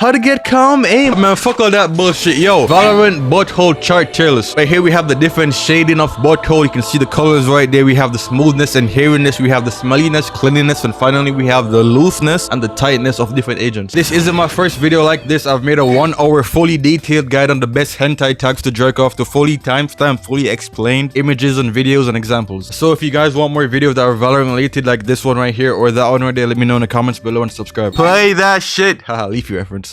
How to get calm aim? Man, fuck all that bullshit. Yo, Valorant butthole chart tier list. Right here we have the different shading of butthole. You can see the colors right there. We have the smoothness and hairiness. We have the smelliness, cleanliness, and finally we have the looseness and the tightness of different agents. This isn't my first video like this. I've made a 1 hour fully detailed guide on the best hentai tags to jerk off, to fully timestamp, fully explained images and videos and examples. So if you guys want more videos that are Valorant related like this one right here or that one right there, let me know in the comments below and subscribe. Play that shit. Haha, leafy reference.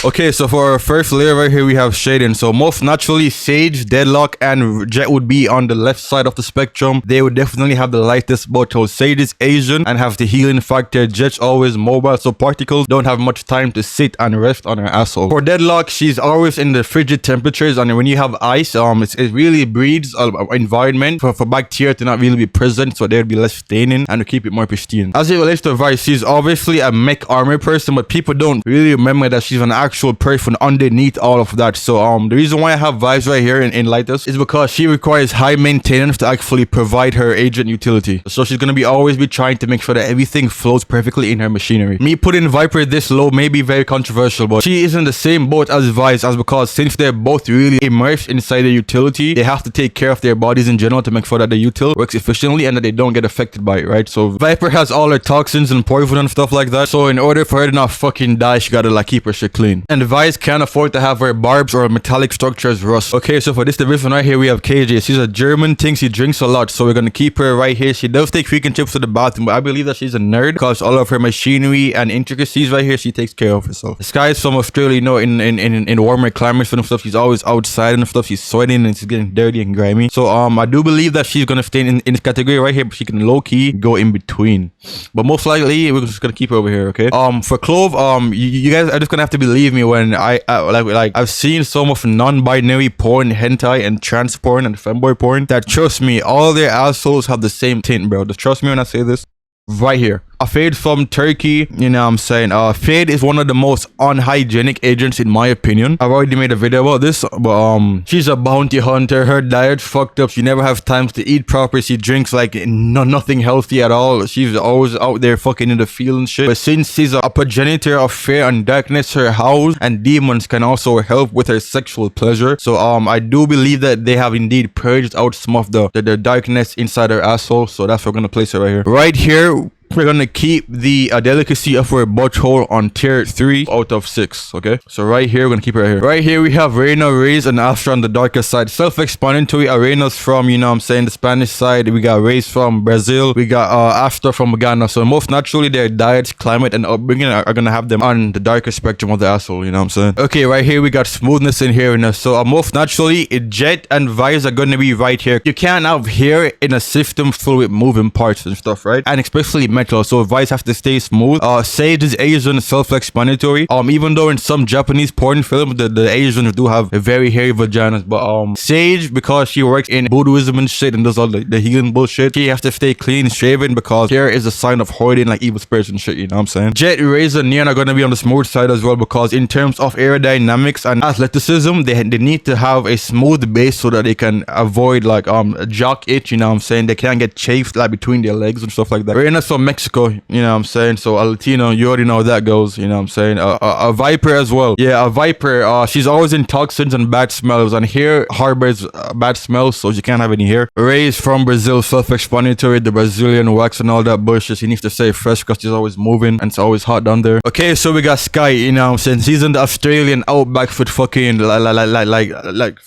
Okay, so for our first layer right here, we have shading. So most naturally, Sage, Deadlock, and Jet would be on the left side of the spectrum. They would definitely have the lightest butthole. Sage is Asian and have the healing factor. Jet's always mobile, so particles don't have much time to sit and rest on her asshole. For Deadlock, she's always in the frigid temperatures, and when you have ice, it really breeds an environment for bacteria to not really be present, so there'd be less staining and to keep it more pristine. As it relates to Vice, she's obviously a mech armor person, but people don't really remember that she's an actual person underneath all of that. So the reason why I have Vibes right here in Lightest is because she requires high maintenance to actually provide her agent utility. So she's gonna always be trying to make sure that everything flows perfectly in her machinery. Me putting Viper this low may be very controversial, but she is in the same boat as Vice, as because since they're both really immersed inside the utility, they have to take care of their bodies in general to make sure that the util works efficiently and that they don't get affected by it, right? So Viper has all her toxins and poison and stuff like that, so in order for her to not fucking die, she gotta like keep her shit clean. And Vice can't afford to have her barbs or metallic structures rust. Okay, so for this division right here, we have KJ. She's a German thing. She drinks a lot, so we're gonna keep her right here. She does take freaking trips to the bathroom, but I believe that she's a nerd because all of her machinery and intricacies right here, she takes care of herself. Sky is from Australia, you know, in warmer climates and stuff. She's always outside and stuff. She's sweating and she's getting dirty and grimy. So I do believe that she's gonna stay in this category right here, but she can low-key go in between. But most likely, we're just gonna keep her over here, okay? For Clove, you guys are just gonna have to believe me when I've seen some of non-binary porn, hentai, and trans porn and femboy porn that, trust me, all their assholes have the same tint, bro. Just trust me when I say this. Right here. A Fade from Turkey, you know what I'm saying? Fade is one of the most unhygienic agents in my opinion. I've already made a video about this, but she's a bounty hunter. Her diet's fucked up. She never has time to eat proper. She drinks like nothing healthy at all. She's always out there fucking in the field and shit. But since she's a progenitor of fear and darkness, her howls and demons can also help with her sexual pleasure. So I do believe that they have indeed purged out some of the darkness inside her asshole. So that's where we're gonna place her right here. Right here, we're gonna keep the delicacy of her butthole on tier 3 out of 6. Okay, so right here we're gonna keep her right here. Right here we have Reina, Reyes, and Astra on the darker side. Self-explanatory. Reina's from, you know what I'm saying, the Spanish side. We got Reyes from Brazil. We got Astra from Ghana. So most naturally their diets, climate, and upbringing are gonna have them on the darker spectrum of the asshole, you know what I'm saying? Okay, right here we got smoothness and hairiness. So most naturally Jet and Vice are gonna be right here. You can't have hair in a system full with moving parts and stuff, right? And especially metal, so Vice has to stay smooth. Sage is Asian, self-explanatory. Even though in some Japanese porn films the Asians do have a very hairy vaginas, but Sage, because she works in Buddhism and shit and does all the healing bullshit, she has to stay clean shaven because hair is a sign of hoarding, like evil spirits and shit, you know what I'm saying? Jet, Razor, and Neon are gonna be on the smooth side as well, because in terms of aerodynamics and athleticism, they need to have a smooth base so that they can avoid like jock itch, you know what I'm saying? They can't get chafed like between their legs and stuff like that. Reina's from Mexico, you know what I'm saying? So a Latino, you already know how that goes, you know what I'm saying? A Viper as well. Yeah, a Viper, she's always in toxins and bad smells, and hair harbors bad smells, so she can't have any hair. Reyes from Brazil, self-explanatory, the Brazilian wax and all that bullshit. She needs to stay fresh because she's always moving and it's always hot down there. Okay, so we got Sky, you know what I'm saying? She's in the Australian outback with fucking like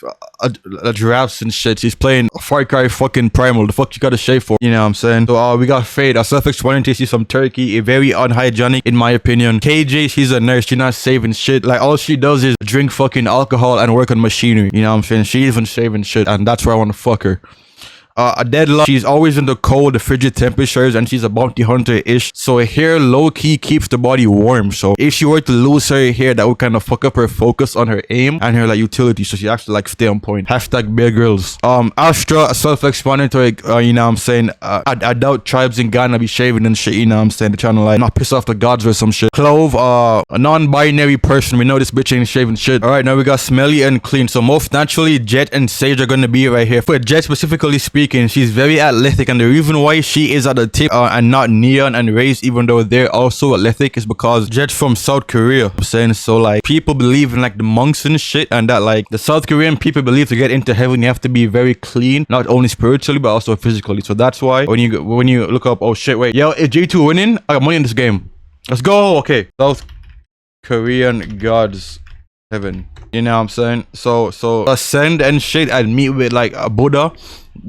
giraffes and shit. She's playing Far Cry fucking Primal. The fuck you gotta shave for, you know what I'm saying? So we got Fade, a self-explanatory. She's from Turkey, a very unhygienic in my opinion. KJ, she's a nurse. She's not saving shit. Like all she does is drink fucking alcohol and work on machinery, you know what I'm saying? She isn't saving shit, and that's where I want to fuck her. A Deadlock, she's always in the cold, the frigid temperatures, and she's a bounty hunter-ish, so her hair low-key keeps the body warm. So if she were to lose her hair, that would kind of fuck up her focus on her aim and her like utility, so she actually like stay on point. Hashtag Bear Grylls. Astra, self-explanatory, you know what I'm saying? I doubt tribes in Ghana be shaving and shit, you know what I'm saying? They're trying to like not piss off the gods or some shit. Clove, a non-binary person. We know this bitch ain't shaving shit. Alright, now we got Smelly and Clean. So most naturally Jet and Sage are gonna be right here. For Jet specifically speaking, speaking, she's very athletic, and the reason why she is at the tip and not Neon and Raze, even though they're also athletic, is because Jet's from South Korea. I'm saying, so like people believe in like the monks and shit, and that like the South Korean people believe to get into heaven you have to be very clean, not only spiritually but also physically. So that's why when you look up, oh shit, wait, yo, is J2 winning? I got money in this game. Let's go. Okay, South Korean gods heaven. You know what I'm saying? So ascend and shit and meet with like a Buddha.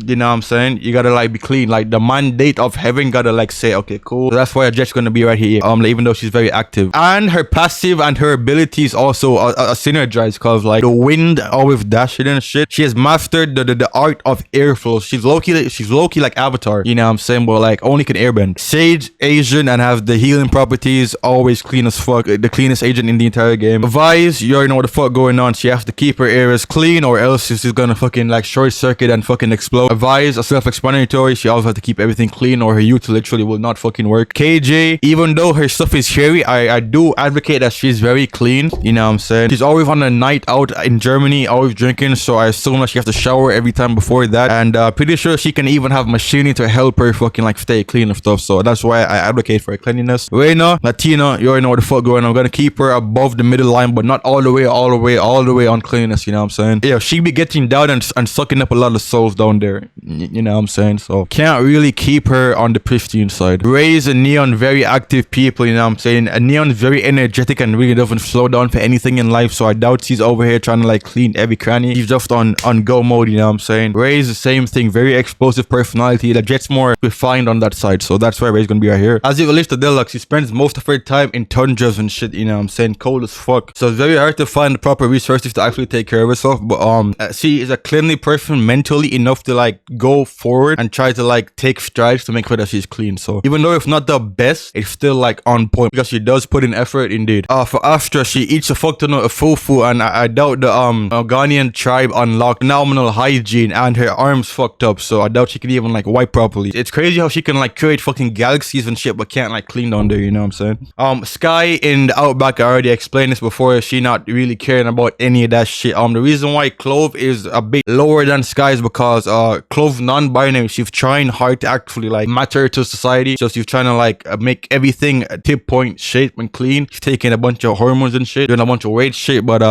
You know what I'm saying? You gotta like be clean. Like the mandate of heaven gotta like say, okay, cool. So that's why Jet's gonna be right here. Like, even though she's very active, and her passive and her abilities also are synergized, cause like the wind, all with dashing and shit. She has mastered the art of airflow. She's low-key like Avatar. You know what I'm saying? But like only can airbend. Sage, Asian, and have the healing properties. Always clean as fuck. The cleanest agent in the entire game. Vise, you already know what the fuck going on. She has to keep her areas clean, or else she's gonna fucking like short circuit and fucking explode. Advise, a self-explanatory. She also has to keep everything clean or her youth literally will not fucking work. KJ, even though her stuff is hairy, I do advocate that she's very clean. You know what I'm saying? She's always on a night out in Germany, always drinking, so I assume that she has to shower every time before that. And pretty sure she can even have machinery to help her fucking like stay clean and stuff. So that's why I advocate for her cleanliness. Reina, Latina, you already know what the fuck going on. I'm gonna keep her above the middle line, but not all the way on cleanliness. You know what I'm saying? Yeah, she be getting down and sucking up a lot of souls down there. You know what I'm saying? So can't really keep her on the pristine side. Raze and Neon, very active people. You know what I'm saying? And Neon's very energetic and really doesn't slow down for anything in life. So I doubt she's over here trying to like clean every cranny. She's just on go mode. You know what I'm saying? Raze, the same thing. Very explosive personality. The Jet's more refined on that side. So that's why Raze gonna be right here. As it relates to Deluxe, she spends most of her time in tundras and shit. You know what I'm saying? Cold as fuck. So it's very hard to find the proper resources to actually take care of herself. But she is a cleanly person mentally enough to like go forward and try to like take strides to make sure that she's clean. So even though if not the best, it's still like on point because she does put in effort indeed. For Astra, she eats a fuck ton of fufu, and I doubt the Ghanaian tribe unlocked phenomenal hygiene, and her arms fucked up, so I doubt she can even like wipe properly. It's crazy how she can like create fucking galaxies and shit but can't like clean down there. You know what I'm saying? Sky in the Outback, I already explained this before. She not really caring about any of that shit. The reason why Clove is a bit lower than Sky is because Clove non-binary. She's trying hard to actually like matter to society. So she's trying to like make everything tip point shape and clean. She's taking a bunch of hormones and shit, doing a bunch of weight shit, but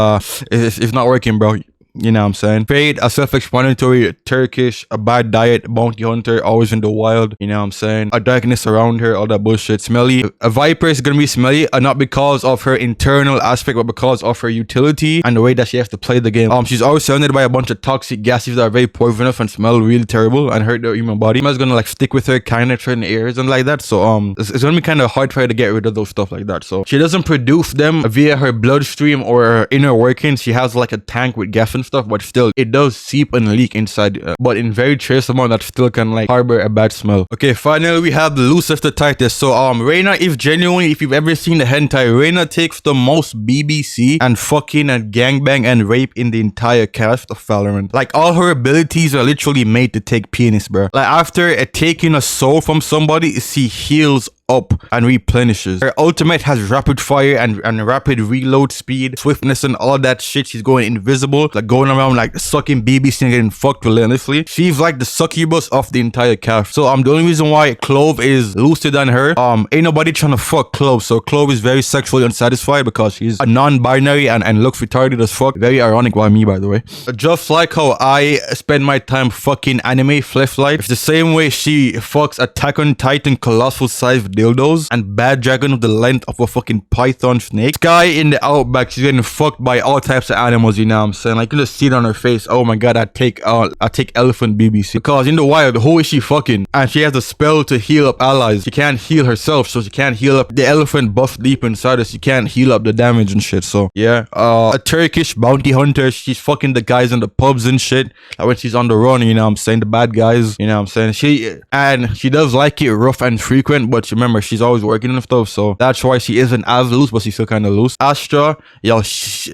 it's not working, bro. You know what I'm saying? Fade, a self-explanatory, Turkish, a bad diet, bounty hunter, always in the wild. You know what I'm saying? A darkness around her, all that bullshit. Smelly. A Viper is gonna be smelly, not because of her internal aspect, but because of her utility and the way that she has to play the game. She's always surrounded by a bunch of toxic gases that are very poisonous and smell really terrible and hurt the human body. Smel's gonna like stick with her, kind of in the ears and like that. So it's gonna be kind of hard for her to get rid of those stuff like that. So she doesn't produce them via her bloodstream or her inner workings. She has like a tank with gas and stuff, but still it does seep and leak inside, but in very trace amount that still can like harbor a bad smell. Okay, finally we have the Lucifer Tightness. So Reina, if you've ever seen the hentai, Reina takes the most BBC and fucking and gangbang and rape in the entire cast of Valorant. Like all her abilities are literally made to take penis, bro. Like after taking a soul from somebody, she heals up and replenishes. Her ultimate has rapid fire and rapid reload speed, swiftness and all that shit. She's going invisible, like going around like sucking BBC and getting fucked relentlessly. She's like the succubus of the entire cast. So the only reason why Clove is looser than her, ain't nobody trying to fuck Clove. So Clove is very sexually unsatisfied because she's a non-binary and looks retarded as fuck. Very ironic by me, by the way. Just like how I spend my time fucking anime fleshlight, it's the same way she fucks Attack on Titan colossal sized dildos and bad dragon of the length of a fucking python snake. Sky in the Outback, she's getting fucked by all types of animals, you know what I'm saying? Like, you just see it on her face. Oh my god, I take elephant BBC. Because in the wild, who is she fucking? And she has a spell to heal up allies. She can't heal herself, so she can't heal up the elephant buff deep inside her. She can't heal up the damage and shit. So yeah, a Turkish bounty hunter. She's fucking the guys in the pubs and shit. Like when she's on the run, you know what I'm saying? The bad guys, you know what I'm saying? She does like it rough and frequent, but remember, remember, she's always working and stuff, so that's why she isn't as loose, but she's still kind of loose. Astra, yo,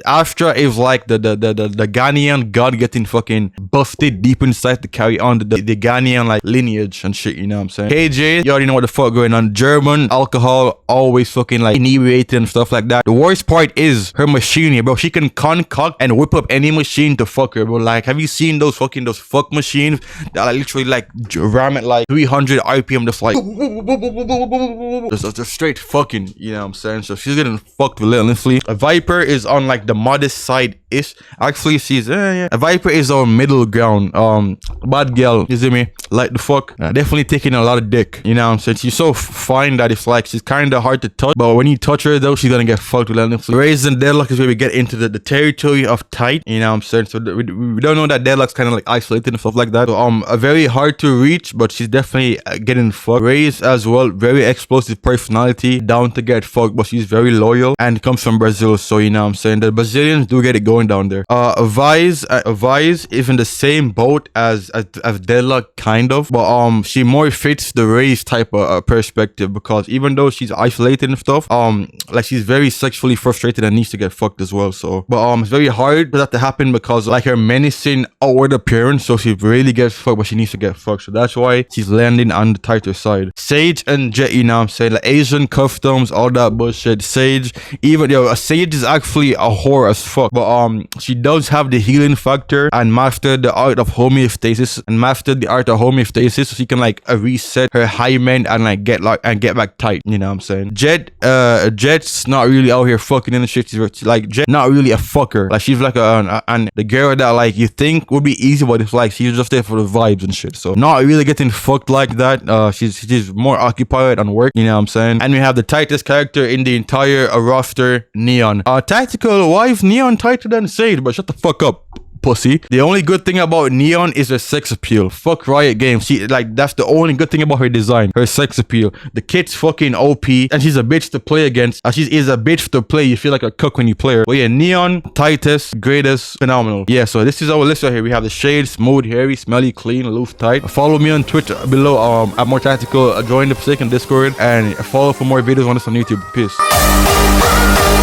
Astra is like the Ghanaian god getting fucking busted deep inside to carry on the Ghanaian like lineage and shit, you know what I'm saying? KJ, you already know what the fuck going on. German alcohol, always fucking like inebriated and stuff like that. The worst part is her machinery, bro. She can concoct and whip up any machine to fuck her, bro. Like, have you seen those fuck machines that like literally like ram at like 300 RPM, just like just straight fucking, you know what I'm saying? So she's getting fucked relentlessly. A Viper is on like the modest side ish. Actually, she's a Viper is on middle ground. Bad girl, you see me? Like the fuck, definitely taking a lot of dick, you know what I'm saying? She's so fine that it's like she's kind of hard to touch, but when you touch her though, she's gonna get fucked relentlessly. Raising Deadlock is where we get into the territory of tight, you know what I'm saying? So we don't know that Deadlock's kind of like isolated and stuff like that. So very hard to reach, but she's definitely getting fucked. Raise as well, very explosive personality, down to get fucked, but she's very loyal and comes from Brazil, so you know what I'm saying? The Brazilians do get it going down there. Vice is in the same boat as Deadlock, kind of, but she more fits the Raise type of perspective, because even though she's isolated and stuff, like she's very sexually frustrated and needs to get fucked as well. So, but it's very hard for that to happen because like her menacing outward appearance, so she really gets fucked, but she needs to get fucked. So that's why she's landing on the tighter side. Sage and Jet, you know what I'm saying? Like Asian customs, all that bullshit. Sage, even Sage is actually a whore as fuck, but she does have the healing factor and mastered the art of homeostasis so she can like reset her hymen and like get back tight, you know what I'm saying? Jet's not really out here fucking in the shit. She's like Jet, not really a fucker. Like she's like and the girl that like you think would be easy, but it's like she's just there for the vibes and shit. So not really getting fucked like that. She's more occupied on work, you know what I'm saying? And we have the tightest character in the entire roster, Neon. Tactical, why is Neon tighter than Sage? But shut the fuck up, pussy. The only good thing about Neon is her sex appeal. Fuck Riot Games. She like that's the only good thing about her design. Her sex appeal. The kit's fucking OP and she's a bitch to play against. She is a bitch to play. You feel like a cook when you play her. But yeah, Neon, tightest, greatest, phenomenal. Yeah, so this is our list right here. We have the shade, smooth, hairy, smelly, clean, loose, tight. Follow me on Twitch below at More Tactical. Join the Forsaken Discord and follow for more videos on this on YouTube. Peace.